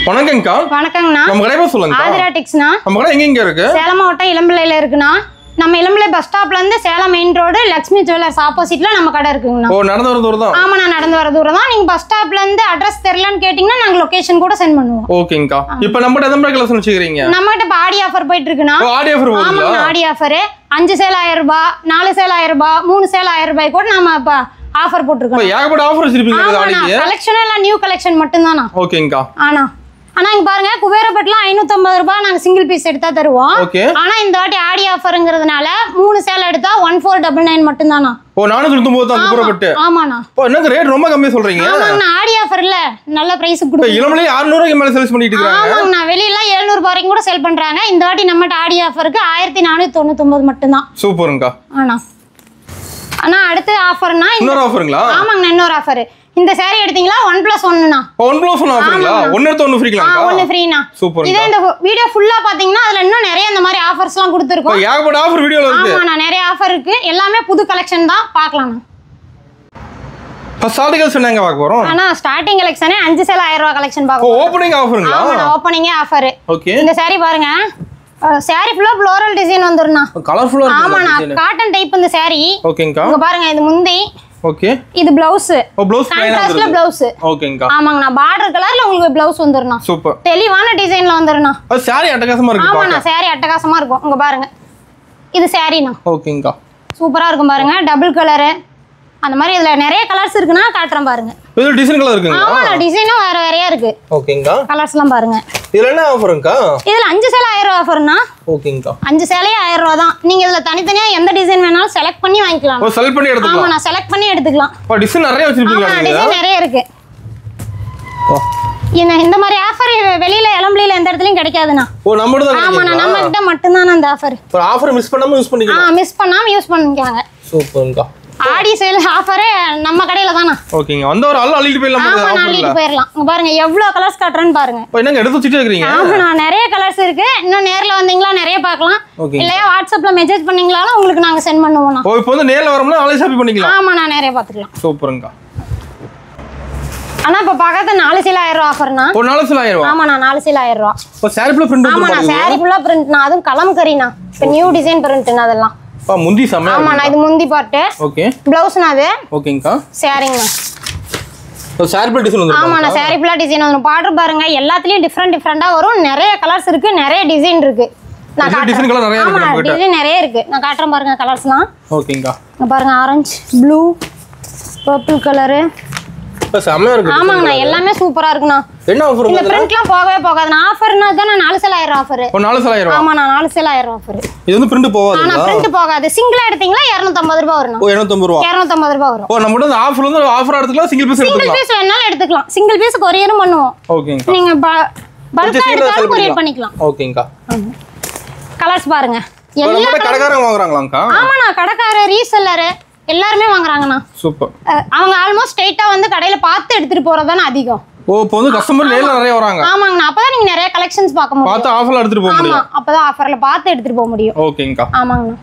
வணக்கம்க்கா. வணக்கங்கண்ணா. நம்ம கடை பேர் சொல்லுங்க. ஆதிராடெக்ஸ்ண்ணா. நம்ம கடை எங்க இருக்கு? சேலம் மாவட்டம் இளம்பிள்ளையில இருக்குண்ணா. நம்ம இளம்பிள்ளை பஸ் ஸ்டாப்ல இருந்து Salem main road Lakshmi jewellers ஆப்போசிட்ல நம்ம கடை இருக்குங்கண்ணா. ஓ, நடந்து வர தூரம் தான். ஆமா, நான் நடந்து வர தூரம் தான். நீங்க பஸ் ஸ்டாப்ல இருந்து அட்ரஸ் தெரியலன்னு கேட்டீங்கன்னா நாங்க லொகேஷன் கூட சென்ட் பண்ணுவோம். ஓகேங்கா. இப்போ நம்ம கிட்ட எந்த கலெக்ஷன் வச்சிருக்கீங்க? நம்ம கிட்ட ஆடி ஆஃபர் போயிட்டு இருக்குண்ணா. ஓ, ஆடி ஆஃபர் போகுதுங்களா? ஆமா, ஆடி ஆஃபர் 5 சேல் 1000 ரூபாய், 4 சேல் 1000 ரூபாய், 3 சேல் 1000 ரூபாய் கூட நாம இப்ப ஆஃபர் போட்டுருக்கோம். இப்போ ஏகப்பட்ட ஆஃபர் வச்சிருப்பீங்க ஆடிக்கு. கலெக்ஷன் எல்லாம் நியூ கலெக்ஷன் மட்டும் தானா? ஓகேங்கா. ஆனா இங்க பாருங்க, குபேரப்பட்டுலாம் 550 ரூபாய் நாங்க சிங்கிள் பீஸ் எடுத்தா தருவோம். ஆனா இந்த வாட்டி ஆடி ஆஃபர்ங்கிறதுனால 3 சேல் எடுத்தா 1499 மட்டும் தானா? ஓ, 499 தான் குபேரப்பட்டு. ஆமாண்ணா. ஓ, என்னங்க ரேட் ரொம்ப கம்மியா சொல்றீங்க? ஆமாங்கண்ணா, ஆடி ஆஃபர்ல நல்ல பிரைஸ் கொடுக்குறோம். இளமலை 600 ரூபாய்க்கு மேல சேல்ஸ் பண்ணிட்டு இருக்காங்க. ஆமாங்கண்ணா, வெளியில 700 ரூபாய் வரைக்கும் கூட சேல் பண்றாங்க. இந்த வாட்டி நம்மட்ட ஆடி ஆஃபருக்கு 1499 மட்டும் தான். சூப்பர்ங்கா. ஆனா அடுத்த ஆஃபர்னா இன்னொரு ஆஃபருங்களா? ஆமாங்கண்ணா, இன்னொரு ஆஃபர். இந்த saree எடுத்தீங்களா 1+1னா? 1+1 ஆஃபருங்களா? ஒன்னு எடுத்து ஒன்னு ஃப்ரீங்களா? ஒன்னு ஃப்ரீனா. சூப்பர். இதே இந்த வீடியோ ஃபுல்லா பாத்தீங்கன்னா அதுல இன்னும் நிறைய இந்த மாதிரி ஆஃபர்ஸ்லாம் கொடுத்திருக்கோம். ஏகப்பட்ட ஆஃபர் வீடியோல இருக்கு. ஆமாண்ணா, நிறைய ஆஃபர் இருக்கு. எல்லாமே புது கலெக்ஷன் தான், பார்க்கலாம்ண்ணா. ஸ்டார்டிங் கலெக்ஷன் எங்க பார்க்க போறோம்? ஆனா ஸ்டார்டிங் கலெக்ஷனே 5 சேல் 1000 ரூபாய் கலெக்ஷன் பார்க்க போறோம். ஓபனிங் ஆஃபருங்களா? ஆமாண்ணா, ஓபனிங் ஆஃபர். ஓகே. இந்த saree பாருங்க, saree ஃபுல்லா ஃப்ளோரல் டிசைன் வந்துருண்ணா. கலர்ஃபுல்லா இருக்கு. ஆமாண்ணா, காட்டன் டைப் இந்த saree. ஓகேங்கா. இங்க பாருங்க, இது முந்தி. ஓகே. இது ப்ளவுஸ். ஓ, ப்ளவுஸ் கான்ட்ராஸ்ட்ல ப்ளவுஸ். ஓகேங்கா. ஆமாங்கண்ணா, பார்டர் கலர்ல உங்களுக்கு ப்ளவுஸ் வந்துருண்ணா. சூப்பர். தெளிவான டிசைன்ல வந்துருண்ணா. அது saree அட்டகாசமா இருக்கு பாருங்க. ஆமாண்ணா, saree அட்டகாசமா இருக்கும். இங்க பாருங்க, இது சாரீண்ணா. ஓகேங்கா. சூப்பரா இருக்கும் பாருங்க, டபுள் கலர். அந்த மாதிரி இதுல நிறைய கலர்ஸ் இருக்குன்னா காட்டுறேன் பாருங்க. இதுல டிசைன் கலர் இருக்குங்களா? ஆமாண்ணா, டிசைனும் வேற வேறயா இருக்கு. ஓகேங்கா. கலர்ஸ்லாம் பாருங்க. இதுல என்ன ஆஃபருங்கா? இதுல 5 சேல் 1000 ரூபாய் ஆஃபர்னா. ஓகேங்கா. 5 சேலே 1000 ரூபாய் தான். நீங்க இதுல தனித்தனியா எந்த டிசைன் வேணாலும் செலக்ட் பண்ணி வாங்கிக்கலாம். ஓ, செலக்ட் பண்ணி எடுத்துக்கலாம். ஆமாண்ணா, செலக்ட் பண்ணி எடுத்துக்கலாம். ஓ, டிசைன் நிறைய வச்சிருக்கீங்க. ஆமா, டிசைன் நிறைய இருக்கு. இந்த மாதிரி ஆஃபர் வெளியில இளம்பிள்ளையில எந்த இடத்துலயும் கிடைக்காதுண்ணா. ஓ, நம்ம கிட்ட தான். ஆமாண்ணா, நம்ம கிட்ட மட்டும் தான் அந்த ஆஃபர். ஒரு ஆஃபர் மிஸ் பண்ணாம யூஸ் பண்ணிக்கலாம். மிஸ் பண்ணாம யூஸ் பண்ணிக்கங்க. சூப்பர்ங்கா. ஆடி சேல் ஆஃபர் நம்ம கடையில தானா? ஓகேங்க. வந்த ஒரு ஆள் அள்ளிட்டு போயிடலாம். ஆமா, அள்ளிட்டு போயிடலாம். இங்க பாருங்க எவ்வளவு கலர்ஸ் காட்டுறேன்னு பாருங்க. இப்போ என்னங்க எடுத்து வச்சிட்டே இருக்கீங்க? ஆமாண்ணா, நிறைய கலர்ஸ் இருக்கு. இன்னும் நேர்ல வந்தீங்களா நிறைய பார்க்கலாம். இல்லையா வாட்ஸ்அப்ல மெசேஜ் பண்ணீங்களாலும் உங்களுக்கு நாங்க சென்ட் பண்ணுவோம்ண்ணா. ஓ, இப்போ வந்து நேர்ல வரோம்னா ஆன்லைன் ஷாப்பிங் பண்ணிக்கலாம். ஆமாண்ணா, நிறைய பார்த்துக்கலாம். சூப்பர்ங்கா. ஆனா இப்ப பக்கத்துல 4 சேல் 1000 ரூபாய் ஆஃபர்னா. ஒரு 4 சேல் 1000 ரூபாய். ஆமாண்ணா, 4 சேல் 1000 ரூபாய். இப்போ saree ஃபுல்லா பிரிண்ட் ஆமாண்ணா, saree ஃபுல்லா பிரிண்ட்னா. அதுவும் கலம்கரினா. இப்ப நியூ டிசைன் பிரிண்ட்னா அதெல்லாம். பா, முந்தி சமையா. ஆமாண்ணா, இது முந்தி பார்ட். ஓகே. ப்ளவுஸ்னா அது. ஓகேங்கா. சாரிங்கண்ணா. ஓ, saree ஃபுல்லா டிசைன் வந்துரும். ஆமாண்ணா, saree ஃபுல்லா டிசைன் வந்துரும். பார்டர் பாருங்க, எல்லாத்துலயும் டிஃபரெண்டா வரும். நிறைய கலர்ஸ் இருக்கு, நிறைய டிசைன் இருக்கு. நான் காட்டுறேன். டிசைன் கலர் நிறைய இருக்கு நம்ம கிட்ட. டிசைன் நிறைய இருக்கு. நான் காட்டுறேன் பாருங்க கலர்ஸ்லாம். ஓகேங்கா. இங்க பாருங்க, ஆரஞ்சு, ப்ளூ, பர்பிள் கலர். இப்போ சமையா இருக்கு. ஆமாங்கண்ணா, எல்லாமே சூப்பரா இருக்குண்ணா. என்ன ஆஃபர் இந்த பிரிண்ட்லாம் போகவே போகாதுண்ணா. ஆஃபர்னா தான் 4 சேல் 1000 ஆஃபர். ஓ, 4 சேல் 1000 ரூபாய். ஆமாண்ணா, 4 சேல் 1000 ஆஃபர். இது வந்து பிரிண்ட் போகாது. ஆனா பிரிண்ட் போகாது. சிங்கிளா எடுத்தீங்களா 250 ரூபாய் வரும். ஓ, 250 ரூபாய். 250 ரூபாய் வரும். ஓ, நம்ம கிட்ட அந்த ஆஃபர் வந்து ஆஃபரா எடுத்துக்கலாம், சிங்கிள் பீஸ் எடுத்துக்கலாம். சிங்கிள் பீஸ் வேணாலும் எடுத்துக்கலாம். சிங்கிள் பீஸ் கொரியரும் பண்ணுவோம். ஓகேங்கா. நீங்க பல்கா எடுத்தாலும் கொரியர் பண்ணிக்கலாம். ஓகேங்கா. கலர்ஸ் பாருங்க. எல்லா கடைக்காரங்க வாங்குறாங்களாங்கா? ஆமாண்ணா, கடைக்கார ரீசெல்லர் எல்லாருமே வாங்குறாங்கண்ணா. சூப்பர். அவங்க ஆல்மோஸ்ட் ஸ்ட்ரைட்டா வந்து கடையில பார்த்து எடுத்துட்டு போறதானே அதிகம். ஓ, இப்போ வந்து கஸ்டமர் நேர்ல நிறைய வராங்க. ஆமாங்கண்ணா, அப்பதான் நீங்க நிறைய கலெக்ஷன்ஸ் பார்க்க முடியும். பார்த்து ஆஃபர்ல எடுத்துட்டு போக முடியும். ஆமா, அப்பதான் ஆஃபர்ல பார்த்து எடுத்துட்டு போக முடியும். ஓகேங்கா. ஆமாங்கண்ணா.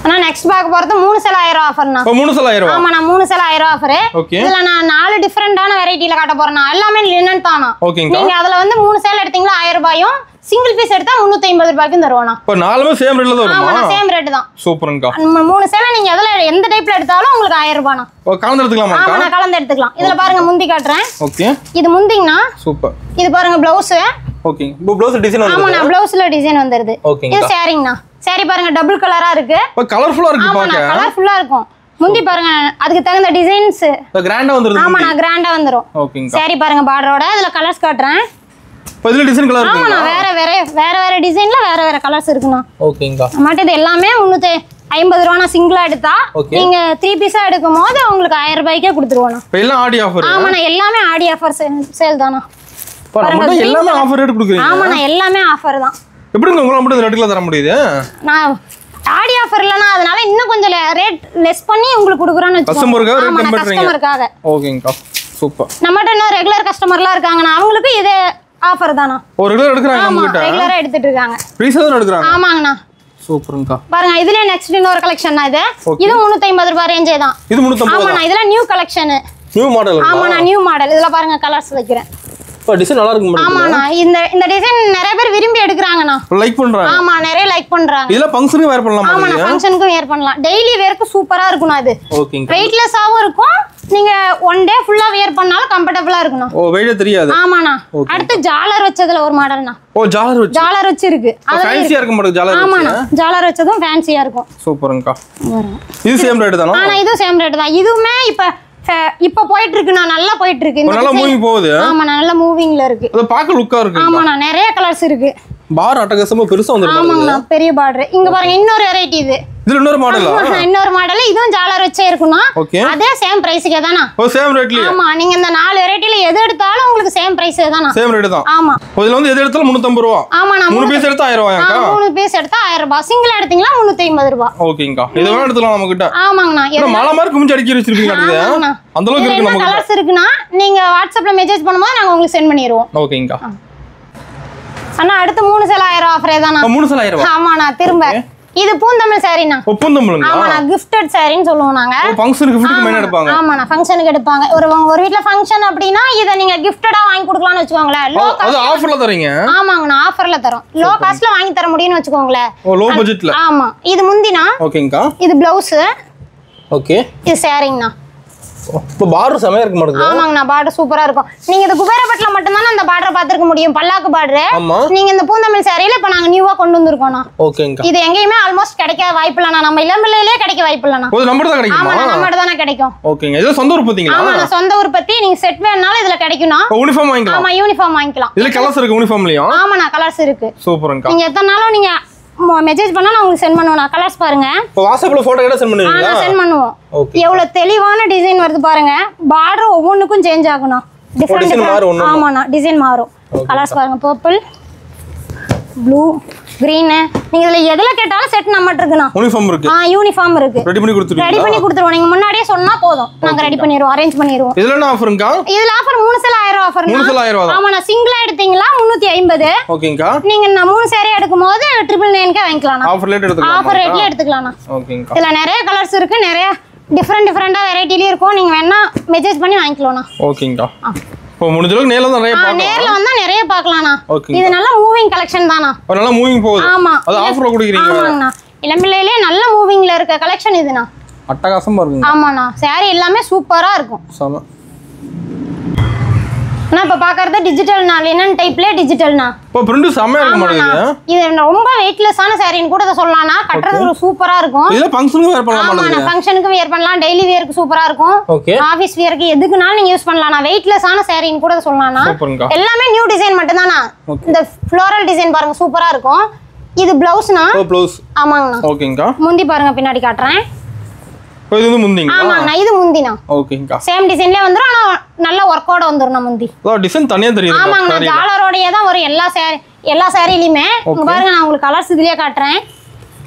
ஆனா நெக்ஸ்ட் பார்க்க போறது 3 சேல் 1000 ஆஃபர்னா. ஓ, 3 சேல் 1000 ரூபாய். ஆமாண்ணா, 3 சேல் 1000 ஆஃபர். ஓகே. இதுல நான் 4 டிஃபரெண்டான வெரைட்டில காட்ட போறேன். எல்லாமே லினன் தானா. ஓகேங்கா. நீங்க அதுல வந்து 3 சேல் எடுத்தீங்களா 1000 ரூபாயும், சிங்கிள் பீஸ் எடுத்தா 350 ரூபாய்க்கு தருவோம்னா. இப்போ நாலுமே சேம் ரேட்ல தான் வருமா? ஆமாண்ணா, சேம் ரேட் தான். சூப்பர்ங்கா. 3 சேல நீங்க எந்த டைப்ல எடுத்தாலும் உங்களுக்கு 1000 ரூபாய்னா. ஓ, கலந்து எடுத்துக்கலாமா? ஆமாண்ணா, கலந்து எடுத்துக்கலாம். இதுல பாருங்க முந்தி காட்டுறேன். ஓகே. இது முந்திங்கண்ணா. சூப்பர். இது பாருங்க ப்ளவுஸ். ஓகே. இப்போ ப்ளவுஸ் டிசைன் வந்துருது. ஆமாண்ணா, ப்ளவுஸ்ல டிசைன் வந்துருது. ஓகேங்க. இது சாரிங்கண்ணா. சாரி பாருங்க, டபுள் கலரா இருக்கு. ஓ, கலர்ஃபுல்லா இருக்கு பாக்க. ஆமாண்ணா, கலர்ஃபுல்லா இருக்கும். முந்தி பாருங்க, அதுக்கு தகுந்த டிசைன்ஸ். இப்போ கிராண்டா வந்துருது. ஆமாண்ணா, கிராண்டா வந்துரும். ஓகேங்க. சாரி பாருங்க, பார்டரோட. இதுல கலர்ஸ் காட்டுறேன். இப்போ இதுல டிசைன் கலர் இருக்கு. ஆமாண்ணா, வேற டிசைன்ல வேற கலர்ஸ் இருக்குண்ணா. ஓகேங்கா. நம்மட்ட இது எல்லாமே 350 ரூபாய் சிங்கிளா எடுத்தா. நீங்க 3 பீஸா எடுக்கும் போது உங்களுக்கு 1000 ரூபாய்க்கே கொடுத்துருவோம். இப்போ எல்லாம் ஆடி ஆஃபர். ஆமாண்ணா, எல்லாமே ஆடி ஆஃபர் சேல் தானா. நம்ம எல்லாமே ஆஃபர் ரேட் கொடுக்குறீங்க. ஆமாண்ணா, எல்லாமே ஆஃபர் தான். எப்படிங்க உங்களால மட்டும் இந்த ரேட்ல தர முடியுது? நான் ஆடி ஆஃபர் இல்லனா, அதனால இன்னும் கொஞ்சம் ரேட் லெஸ் பண்ணி உங்களுக்கு கொடுக்குறோம்னு வெச்சுக்கோங்க. கஸ்டமருக்காக ரேட் கம்மி பண்றீங்க. கஸ்டமருக்காக. ஓகேங்கா. சூப்பர். நம்மட்ட இன்னும் ரெகுலர் கஸ்டமர்லாம் இருக்காங்கனா, அவங்களுக்கு இது ஆஃபர் தானா. ஒரு ரெகுலர் எடுக்கறாங்க நம்ம கிட்ட. ரெகுலரா எடுத்துட்டு இருக்காங்க. ப்ரீஸ் தான் எடுக்கறாங்க. ஆமாங்கண்ணா. சூப்பர்ங்கா. பாருங்க, இதுல நெக்ஸ்ட் இன்னொரு கலெக்ஷன் தான். இது 350 ரூபாய் ரேஞ்சே தான். இது 350. ஆமாண்ணா, இதெல்லாம் நியூ கலெக்ஷன். New model. ஆமாண்ணா, நியூ மாடல். இதுல பாருங்க கலர்ஸ் வைக்கிறேன். இப்போ டிசைன் நல்லா இருக்கு மேடம். ஆமாண்ணா இந்த டிசைன் நிறைய பேர் விரும்பி எடுக்கறாங்கண்ணா. லைக் பண்றாங்க. ஆமா நிறைய லைக் பண்றாங்க. இதெல்லாம் ஃபங்க்ஷனுக்கு வேர் பண்ணலாம். ஆமாண்ணா ஃபங்க்ஷனுக்கு வேர் பண்ணலாம். டெய்லி வேர்க்கு சூப்பரா இருக்கும்ண்ணா இது. ஓகேங்க. வெயிட்லெஸ்ஸாவும் இருக்கும். நீங்க ஒன் டே ஃபுல்லா வேர் பண்ணாலும் கம்ஃபர்ட்டபிளா இருக்கும்ண்ணா. ஓ வெயிட் தெரியாது. ஆமாண்ணா. அடுத்து ஜாலர் வச்சதுல ஒரு மாடல்ண்ணா. ஓ ஜாலர் வச்சு இருக்கு. அது ஃபேன்சியா இருக்கும் மாடல் ஜாலர். ஆமாண்ணா ஜாலர் வச்சதும் ஃபேன்சியா இருக்கும். சூப்பர்ங்கா. இது சேம் ரேட் தானா? ஆனா இது சேம் ரேட் தான். இதுவுமே இப்ப போயிட்டு இருக்குண்ணா. நல்லா போயிட்டு இருக்கு. நல்லா மூவிங் போகுது. ஆமா நல்ல மூவிங்ல இருக்கு. அது பார்க்க லுக்கா இருக்கு. ஆமாண்ணா நிறைய கலர்ஸ் இருக்கு. பார் அட்டகாசமா பெருசா வந்திருக்கு. ஆமாண்ணா பெரிய பார்டர். இங்க பாருங்க இன்னொரு வெரைட்டி இது. இதுல இன்னொரு மாடலா? இன்னொரு மாடல். இதுவும் ஜாலர் வச்சே இருக்கும்னா. அதே சேம் பிரைஸ்க்கே தானா? ஓ சேம் ரேட்லயே. ஆமா நீங்க இந்த 4 வெரைட்டில எது எடுத்தாலும் உங்களுக்கு சேம் பிரைஸ்ே தானா? சேம் ரேட் தான். ஆமா. இதுல வந்து எது எடுத்தாலும் 350 ரூபாய். ஆமாண்ணா 3 பீஸ் எடுத்தா 1000 ரூபாயாக்கா? 3 பீஸ் எடுத்தா 1000 ரூபாய். சிங்கிள் எடுத்தீங்களா 350 ரூபாய். ஓகேங்கா. இது வேணா எடுத்துக்கலாம் நம்ம கிட்ட. ஆமாங்கண்ணா. என்ன மலை மாதிரி குமிஞ்சு அடிக்கி வச்சிருக்கீங்க அடுத்து. அந்த அளவுக்கு இருக்கு நம்ம கிட்ட. கலர்ஸ் இருக்குனா நீங்க வாட்ஸ்அப்ல மெசேஜ் பண்ணும்போது நாங்க உங்களுக்கு சென்ட் பண்ணிடுவோம். ஓகேங்கா. அண்ணா அடுத்து 3 சேல் 1000 ஆஃபரே தானா? 3 சேல் 1000 ரூபாய். ஆமாண்ணா திரும்ப இது பூந்தமிழ் சாரினா. பூந்தமிழ்ங்களா? ஆமாண்ணா கிஃப்டட் சாரின்னு சொல்லுவோம் நாங்க. ஓ ஃபங்க்ஷனுக்கு கிஃப்ட்க்கு மெயினா எடுப்பாங்க. ஆமாண்ணா ஃபங்க்ஷனுக்கு எடுப்பாங்க. ஒரு வீட்ல ஃபங்க்ஷன் அப்படினா இத நீங்க கிஃப்டடா வாங்கி கொடுக்கலாம்னு வெச்சுக்கோங்களே. அது ஆஃபர்ல தரீங்க? ஆமாங்கண்ணா ஆஃபர்ல தரோம். லோ காஸ்ட்ல வாங்கி தர முடியும்னு வெச்சுக்கோங்களே. ஓ லோ பட்ஜெட்ல. ஆமா இது முந்தினா. ஓகேங்கா. இது ப்ளவுஸ். ஓகே. இது சாரிங்கண்ணா. இப்போ பார்டர் செமையா இருக்கு மாட்டேங்குது. ஆமாங்கண்ணா பார்டர் சூப்பரா இருக்கும். நீங்க இந்த குபேரப்பட்ல மட்டும் தான் அந்த பார்டர் பாத்துக்க முடியும். பல்லாக்கு பார்டர். நீங்க இந்த பூந்தமிழ் சாரியில இப்ப நாங்க நியூவா கொண்டு வந்திருக்கோம்னா. ஓகேங்கா. இது எங்கேயுமே ஆல்மோஸ்ட் கிடைக்க வாய்ப்பு இல்லனா. நம்ம இளம்பிள்ளையிலே கிடைக்க வாய்ப்பு இல்லனா. ஒரு நம்பர் தான் கிடைக்குமா? ஆமா நம்பர் தான கிடைக்கும். ஓகேங்க. இது சொந்த உற்பத்திங்களா? ஆமா சொந்த உற்பத்தி. நீங்க செட் வேணாலும் இதுல கிடைக்கும்னா. யூனிஃபார்ம் வாங்கிக்கலாம். ஆமா யூனிஃபார்ம் வாங்கிக்கலாம். இதுல கலர்ஸ் இருக்கு யூனிஃபார்ம்லயும்? ஆமாண்ணா கலர்ஸ் இருக்கு. சூப்பர்ங்கா. நீங்க எத்தனை நாளும் நீங்க மெசேஜ் பண்ணா நான் உங்களுக்கு சென்ட் பண்ணுவேன். கலர்ஸ் பாருங்க. இப்போ வாட்ஸ்அப்ல போட்டோ எடுத்து சென்ட் பண்ணுவீங்களா? நான் சென்ட் பண்ணுவோம். எவ்வளவு தெளிவான டிசைன் வருது பாருங்க. பார்டர் ஒவ்வொன்றுக்கும் சேஞ்ச் ஆகணும். டிஃபரெண்ட். ஆமாண்ணா டிசைன் மாறும். கலர்ஸ் பாருங்க. Purple, blue, green. நீங்க இதுல எதல கேட்டாலும் செட் நம்மட்ட இருக்குனா. யூனிஃபார்ம் இருக்கு. யூனிஃபார்ம் இருக்கு. ரெடி பண்ணி கொடுத்துருவீங்க? ரெடி பண்ணி கொடுத்துருவோம். நீங்க முன்னாடியே சொன்னா போதும். நாங்க ரெடி பண்ணிடுவோம். அரேஞ்ச் பண்ணிடுவோம். இதுல என்ன ஆஃபர்ங்கா? இதுல ஆஃபர் 3 சேல் 1000 ஆஃபர். 3 சேல் 1000 தான். ஆமாண்ணா சிங்கிளா எடுத்தீங்களா 350. ஓகேங்கா. நீங்க 3 சேரி எடுக்கும்போது 999 க்கு வாங்கிக்கலாம். ஆஃபர் ரேட் எடுத்துக்கலாம். ஆஃபர் ரேட்ல எடுத்துக்கலாம். ஓகேங்கா. இதுல நிறைய கலர்ஸ் இருக்கு. நிறைய டிஃபரெண்டா வெரைட்டில இருக்கும். நீங்க வேணா மெசேஜ் பண்ணி வாங்கிக்கலாம். ஓகேங்கா. இப்போ முடிஞ்ச அளவுக்கு நேர்ல வந்து நிறைய பார்க்கலாம். நேர்ல வந்தா நிறைய பார்க்கலாம்னா. இது நல்ல மூவிங் கலெக்ஷன் தானா? நல்ல மூவிங் போகுது. ஆமா. அது ஆஃபர்ல கொடுக்குறீங்க. ஆமாண்ணா. இளம்பிள்ளையிலே நல்ல மூவிங்ல இருக்க கலெக்ஷன் இதுனா. அட்டகாசமா இருக்குங்க. ஆமாண்ணா சாரி எல்லாமே சூப்பரா இருக்கும். சம. நான் இப்ப பாக்குறது டிஜிட்டல்னா. லினன் டைப்ல டிஜிட்டல்னா. இப்போ பிரிண்ட் செமையா இருக்கு மாட்டேங்குது. இது ரொம்ப வெயிட்லெஸ்ஸான சாரின்னு கூட சொல்லலாம்னா. கட்டறதுக்கு சூப்பரா இருக்கும். இதுல ஃபங்க்ஷனுக்கு வேர் பண்ணலாம் மாட்டேங்குது. ஆமாண்ணா ஃபங்க்ஷனுக்கு வேர் பண்ணலாம். டெய்லி வேருக்கு சூப்பரா இருக்கும். ஆபீஸ் வேருக்கு எதுக்குனாலும் நீங்க யூஸ் பண்ணலாம். வெயிட்லெஸ்ஸான சாரின்னு கூட சொல்லலாம்னா. எல்லாமே நியூ டிசைன் மட்டும் தானா. இந்த ஃப்ளோரல் டிசைன் பாருங்க சூப்பரா இருக்கும். இது ப்ளவுஸ்னா. ஓ ப்ளவுஸ். ஆமாங்கண்ணா. ஓகேங்கா. முந்தி பாருங்க பின்னாடி காட்றேன். இது வந்து முந்திங்களா? ஆமாண்ணா இது முந்தினா. ஓகேங்கா. சேம் டிசைன்லயே வந்துரும். ஆனா நல்ல வர்க்கோட வந்துரும் முந்தி. ஓ டிசைன் தனியா தெரியுது. ஆமாங்கண்ணா ஜாலரோடயே தான் வரும் எல்லா சாரிலயுமே. இங்க பாருங்க நான் உங்களுக்கு கலர்ஸ் இதுலயே காட்றேன்.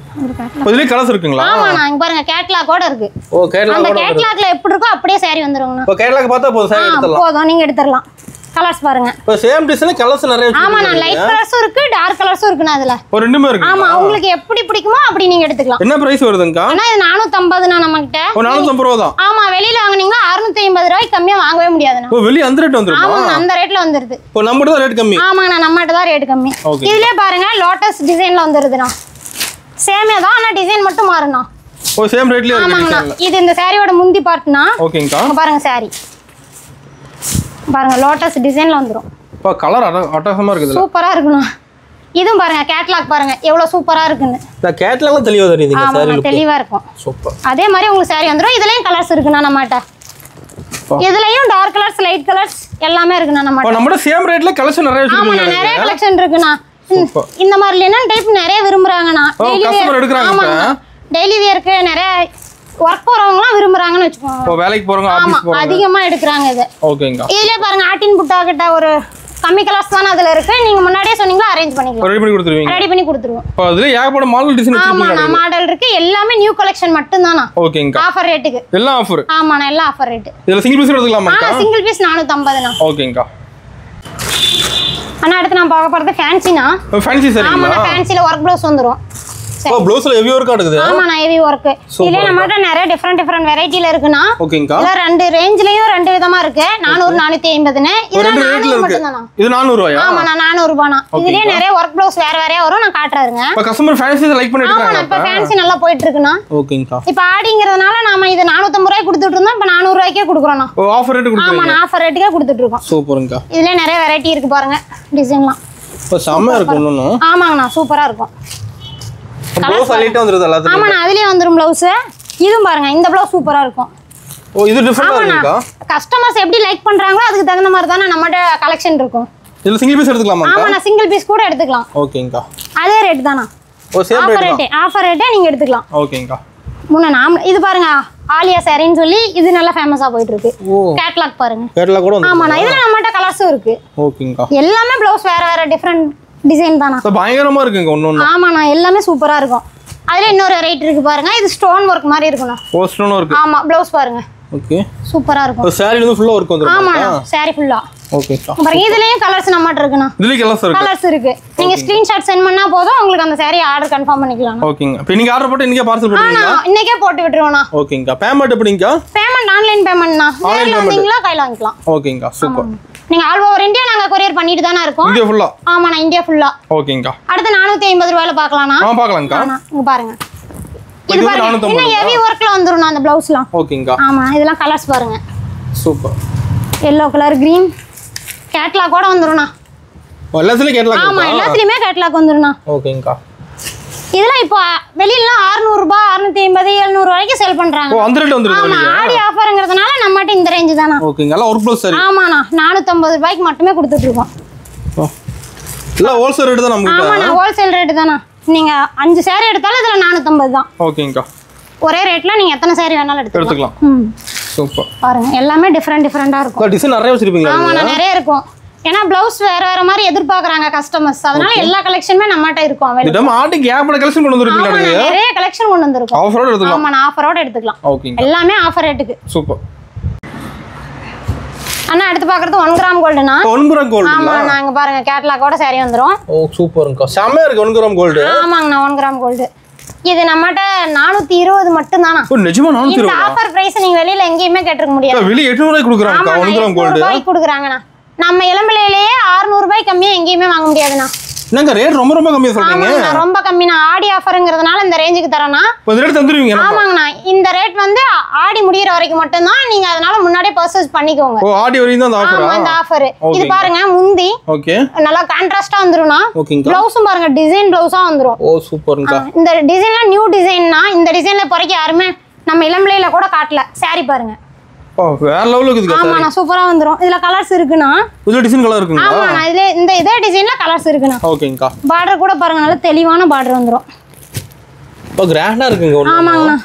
இதுல கலர்ஸ் இருக்குங்களா? ஆமாண்ணா இங்க பாருங்க கேட்டலாகோட இருக்கு. ஓ கேட்டலாக். அந்த கேட்டலாக்ல எப்படி இருக்கோ அப்படியே சாரி வந்துருங்கண்ணா. ஓ கேட்டலாக் பார்த்தா போதும் சாரி எடுத்துறலாம். போதும் நீங்க எடுத்துறலாம். கலர்ஸ் பாருங்க. இப்போ சேம் டிசைன்ல கலர்ஸ் நிறைய இருக்கு. ஆமாண்ணா லைட் கலர்ஸும் இருக்கு டார்க் கலர்ஸும் இருக்குண்ணா அதுல. ஒரு ரெண்டுமே இருக்கு. ஆமா உங்களுக்கு எப்படி பிடிக்குமோ அப்படி நீங்க எடுத்துக்கலாம். என்ன பிரைஸ் வருதுங்கா? அண்ணா இது 450 னா நம்மகிட்ட. ஓ 450 ரூபாய் தான். ஆமா வெளியில வாங்குனீங்களா 650 ரூபாய்க்கு கம்மியா வாங்கவே முடியாதுண்ணா. ஓ வெளிய அந்த ரேட் வந்துருமா? ஆமா அந்த ரேட்ல வந்துருது. ஓ நம்மட்ட தான் ரேட் கம்மி. ஆமாண்ணா நம்மட்ட தான் ரேட் கம்மி. இதுலயே பாருங்க லோட்டஸ் டிசைன்ல வந்துருதுண்ணா. சேமே தான் ஆனா டிசைன் மட்டும் மாறுண்ணா. ஓ சேம் ரேட்லயே இருக்கு டிசைன்ல. இது இந்த சாரியோட முந்தி பார்ட்னா. ஓகேங்கா. பாருங்க சாரி. பாருங்க லோட்டஸ் டிசைன்ல வந்துரும். பா கலர் அட்டகாசமா இருக்குது. சூப்பரா இருக்குண்ணா. இதுவும் பாருங்க கேட்டலாக் பாருங்க எவ்வளவு சூப்பரா இருக்குன்னு. இந்த கேட்டலாக்ல தெளிவா தெரியுதுங்க சாரி. ஆமா தெளிவா இருக்கும். சூப்பர். அதே மாதிரி உங்களுக்கு சாரி வந்துரும். இதுலயும் கலர்ஸ் இருக்குண்ணா நம்மட்ட. இதுலயும் டார்க் கலர்ஸ் லைட் கலர்ஸ் எல்லாமே இருக்குண்ணா நம்மட்ட. நம்மட்ட சேம் ரேட்ல கலெக்ஷன் நிறைய வச்சிருக்கீங்க. ஆமா நிறைய கலெக்ஷன் இருக்குண்ணா. இந்த மாதிரி லினன் டைப் நிறைய விரும்புறாங்கண்ணா. கஸ்டமர் எடுக்கறாங்க. டெய்லி வேர்க்கு நிறைய வர்க் போறவங்கலாம் விரும்புறாங்கன்னு வெச்சுக்கோங்க. ஓ வேலைக்கு போறவங்க ஆபீஸ் போறவங்க அதிகமா எடுக்கறாங்க இது. ஓகேங்க. இதுல பாருங்க ஆட்டின் புட்டா கிட்ட ஒரு கம்மி கலர்ஸ் தான அதுல இருக்கு. நீங்க முன்னாடியே சொன்னீங்களா அரேஞ்ச் பண்ணிக்கலாம். ரெடி பண்ணி கொடுத்துருவீங்க. ரெடி பண்ணி கொடுத்துருவோம். இப்போ அதுல ஏகப்பட்ட மாடல் டிசைன் வச்சிருக்கீங்க. ஆமா மாடல் இருக்கு. எல்லாமே நியூ கலெக்ஷன் மட்டும் தானா. ஓகேங்க. ஆஃபர் ரேட்டுக்கு. எல்லாம் ஆஃபர். ஆமாண்ணா எல்லாம் ஆஃபர் ரேட். இதுல சிங்கிள் பீஸ் எடுத்துக்கலாமா? சிங்கிள் பீஸ் 450ண்ணா. ஓகேங்க. அண்ணா அடுத்து நான் பார்க்க போறது ஃபேன்சினா. Fancy sorry. ஆமாண்ணா ஃபேன்சில வர்க் ப்ளவுஸ் வந்துரும். ஓ ப்ளவுஸ்ல ஹெவி வர்க் இருக்குது. ஆமா நான் ஹெவி வர்க். இதுல நம்மட்ட நிறைய டிஃபரண்ட் வெரைட்டில இருக்குனா. ஓகேங்கா. இல்ல ரெண்டு ரேஞ்ச்லயும் ரெண்டு விதமா இருக்கு. 400 450 னு. இது 400 மட்டும் தானா? இது 400 ரூபாயா? ஆமா நான் 400 ரூபானா. இதுலயே நிறைய வர்க் ப்ளவுஸ் வேற வேறயா வரும் நான் காட்றேங்க. இப்ப கஸ்டமர் ஃபேன்சி லைக் பண்ணிட்டு இருக்காங்க. ஆமா இப்ப ஃபேன்சி நல்லா போயிட்டு இருக்குனா. ஓகேங்கா. இப்ப ஆடிங்கிறதுனால நாம இது 450 ரூபாய்க்கு கொடுத்துட்டு இருந்தோம். இப்ப 400 ரூபாய்க்கே கொடுக்குறோம் நான். ஓ ஆஃபர் ரேட் கொடுக்குறீங்க. ஆமா நான் ஆஃபர் ரேட்டுக்கே கொடுத்துட்டு இருக்கோம். சூப்பர்ங்கா. இதுல நிறைய வெரைட்டி இருக்கு பாருங்க டிசைன்லாம். இப்ப செம்ம இருக்கு ஒண்ணும். ஆமாங்கண்ணா சூப்பரா இருக்கும். ப்ளவுஸ் அலிட்டா வந்துருது எல்லாத்துலயும். ஆமாண்ணா அதுலயே வந்துரும் ப்ளவுஸ். இதுவும் பாருங்க இந்த ப்ளவுஸ் சூப்பரா இருக்கும். ஓ இது டிஃபரண்டா இருக்குக்கா. கஸ்டமர்ஸ் எப்படி லைக் பண்றாங்களோ அதுக்கு தகுந்த மாதிரி தான நம்மட்ட கலெக்ஷன் இருக்கும். இதுல சிங்கிள் பீஸ் எடுத்துக்கலாமா? ஆமாண்ணா சிங்கிள் பீஸ் கூட எடுத்துக்கலாம். ஓகேங்கா. அதே ரேட் தானா? ஓ சேம் ரேட் தான். ஆஃபர் ரேட்டே நீங்க எடுத்துக்கலாம். ஓகேங்கா. நாம இது பாருங்க ஆலியா சாரின்னு சொல்லி இது நல்லா ஃபேமஸா போயிட்டு இருக்கு. கேட்லாக் பாருங்க. கேட்லாக் கூட வந்து. ஆமாண்ணா இதுல நம்மட்ட கலர்ஸும் இருக்கு. ஓகேங்கா. எல்லாமே ப்ளவுஸ் வேற வேற டிஃபரண்ட் டிசைன் தானா. பயங்கரமா இருக்குங்க ஒண்ணு. ஆமாண்ணா எல்லாமே சூப்பரா இருக்கும். அதுல இன்னொரு ரேட் இருக்கு பாருங்க. இது ஸ்டோன் வர்க் மாதிரி இருக்குண்ணா. ஓ ஸ்டோன் வர்க். ஆமா ப்ளவுஸ் பாருங்க. ஓகே சூப்பரா இருக்கும். இப்போ சாரி வந்து ஃபுல்லா வர்க் வந்துரும். ஆமாண்ணா சாரி ஃபுல்லா. ஓகேக்கா. பாருங்க இதுலயும் கலர்ஸ் நம்மட்ட இருக்குண்ணா. இதுலயும் கலர்ஸ் இருக்கு. நீங்க ஸ்கிரீன்ஷாட் சென்ட் பண்ணா போதும் உங்களுக்கு அந்த சாரி ஆர்டர் கன்ஃபார்ம் பண்ணிக்கலாம். ஓகேங்க. இப்போ நீங்க ஆர்டர் போட்டு இன்னைக்கே பார்சல் பண்ணுவீங்களா? இன்னைக்கே போட்டு விட்டுருவோம்ண்ணா. ஓகேங்கா. பேமெண்ட் எப்படிங்கா? பேமெண்ட் ஆன்லைன் பேமெண்ட்ண்ணா. நேர்ல வந்தீங்களா கையில வாங்கிக்கலாம். ஓகேங்கா சூப்பர். நீங்க ஆல் ஓவர் இந்தியா நாங்க கொரியர் பண்ணிட்டு தான இருக்கோம். இந்தியா ஃபுல்லா? ஆமாண்ணா இந்தியா ஃபுல்லா. ஓகேங்கா. அடுத்து 450 ரூபாயில பார்க்கலாம்ண்ணா. பார்க்கலாம்க்கா. இங்க பாருங்க. இது பாருங்க இன்னும் ஹெவி வர்க்ல வந்துரும் அந்த ப்ளவுஸ்லாம். ஓகேங்கா. ஆமா இதெல்லாம் கலர்ஸ் பாருங்க. Super. yellow colour green catalogue கூட வந்துரும்ண்ணா. எல்லாத்துலயும் கேட்லாக். ஆமா எல்லாத்துலயுமே கேட்லாக் வந்துரும்ண்ணா. ஓகேங்கா. இதெல்லாம் இப்போ வெளியில 600 ரூபாய் 650 700 வரைக்கும் சேல் பண்றாங்க. ஓ அந்த ரேட் வந்துருது. ஆமா ஆடி ஆஃபர்ங்கிறதுனால நம்மட்ட இந்த ரேஞ்ச் தானா. ஓகேங்க. எல்லாம் ஒரு ப்ளஸ் சரி. ஆமாண்ணா 450 ரூபாய்க்கு மட்டுமே கொடுத்துட்டு இருக்கோம். இல்ல ஹோல்சேல் ரேட் தான் நமக்கு. ஆமாண்ணா ஹோல்சேல் ரேட் தானா. நீங்க 5 saree எடுத்தாலும் இதுல 450 தான். ஓகேங்கா. ஒரே ரேட்ல நீங்க எத்தனை saree வேணாலும் எடுத்துக்கலாம். சூப்பர். பாருங்க எல்லாமே டிஃபரெண்டா இருக்கும். டிசைன் நிறைய வச்சிருப்பீங்களா? ஆமாண்ணா நிறைய இருக்கும். ஏன்னா ப்ளவுஸ் வேற வேற மாதிரி எதிர்பார்க்கறாங்க கஸ்டமர்ஸ். அதனால எல்லா கலெக்ஷனுமே நம்மட்ட இருக்கும். இது நம்ம ஆடி கேப்ல கலெக்ஷன் கொண்டு வந்திருக்கீங்க. நிறைய கலெக்ஷன் கொண்டு வந்திருக்கோம். ஆஃபரோட எடுத்துக்கலாம். ஆமாண்ணா ஆஃபரோட எடுத்துக்கலாம். ஓகேங்க. எல்லாமே ஆஃபர் ரேட்டுக்கு. சூப்பர். அண்ணா அடுத்து பார்க்கறது 1 கிராம் கோல்டுனா. 1 gram gold. ஆமா நாங்க பாருங்க கேட்லாக்கோட saree வந்துரும். ஓ சூப்பர்ங்கா. செமையா இருக்கு 1 கிராம் கோல்டு. ஆமாங்கண்ணா 1 கிராம் கோல்டு. இது நம்மட்ட 420 மட்டும் தானா. ஓ நிஜமா 420. இந்த ஆஃபர் பிரைஸ் நீங்க வெளியில எங்கேயுமே கேட்க முடியாது. வெளிய 800 ரூபாய்க்கு கொடுக்குறாங்க 1 கிராம் கோல்டு. 800 ரூபாய்க்கு கொடுக்குறாங்கண்ணா. நம்ம இளம்பிள்ளையிலேயே 600 ரூபாய் கம்மியா எங்கேயுமே வாங்க முடியாதுண்ணா. என்னங்க ரேட் ரொம்ப கம்மியா சொல்றீங்க? ஆமாண்ணா ரொம்ப கம்மினா ஆடி ஆஃபர்ங்கிறதுனால இந்த ரேஞ்சுக்கு தரேனா. இந்த ரேட் தந்துருவீங்க? ஆமாங்கண்ணா இந்த ரேட் வந்து ஆடி முடியற வரைக்கும் மட்டும் தான். நீங்க அதனால முன்னாடியே பர்ச்சேஸ் பண்ணிக்கோங்க. ஓ ஆடி வரைக்கும் தான் அந்த ஆஃபரா? ஆமா இந்த ஆஃபர். இது பாருங்க முந்தி. ஓகே. நல்லா கான்ட்ராஸ்டா வந்துரும்னா. ஓகேங்க. ப்ளவுஸும் பாருங்க டிசைன் ப்ளவுஸா வந்துரும். ஓ சூப்பர்ங்கா. இந்த டிசைன்லாம் நியூ டிசைன்னா இந்த டிசைன்ல பொறுக்கி யாருமே நம்ம இளம்பிள்ளையில கூட காட்டல. saree பாருங்க. ஓ வேற லெவல்ல இருக்குங்க சார். ஆமாண்ணா சூப்பரா வந்துரும். இதுல கலர்ஸ் இருக்குண்ணா. இதுல டிசைன் கலர் இருக்குங்க. ஆமாண்ணா இதுல இதே டிசைன்ல கலர்ஸ் இருக்குண்ணா. ஓகேங்கா. பார்டர் கூட பாருங்க நல்ல தெளிவான பார்டர் வந்துரும். இப்போ கிராண்டா இருக்குங்க ஒண்ணு. ஆமாங்கண்ணா.